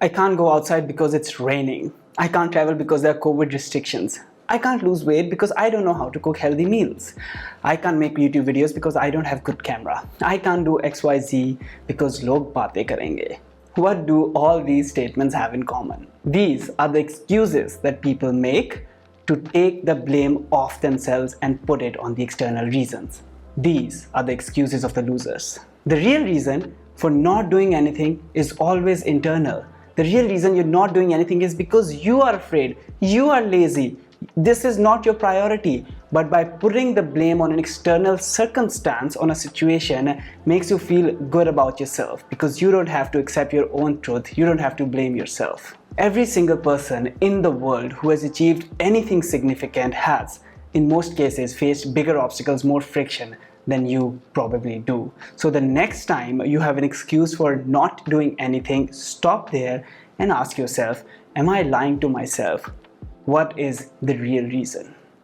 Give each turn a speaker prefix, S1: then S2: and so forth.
S1: I can't go outside because it's raining. I can't travel because there are COVID restrictions. I can't lose weight because I don't know how to cook healthy meals. I can't make YouTube videos because I don't have good camera. I can't do XYZ because log baatein karenge. What do all these statements have in common? These are the excuses that people make to take the blame off themselves and put it on the external reasons. These are the excuses of the losers. The real reason for not doing anything is always internal. The real reason you're not doing anything is because you are afraid, you are lazy. This is not your priority. But by putting the blame on an external circumstance, on a situation, makes you feel good about yourself because you don't have to accept your own truth. You don't have to blame yourself. Every single person in the world who has achieved anything significant has, in most cases, faced bigger obstacles, more friction than you probably do. So the next time you have an excuse for not doing anything, stop there and ask yourself, am I lying to myself? What is the real reason?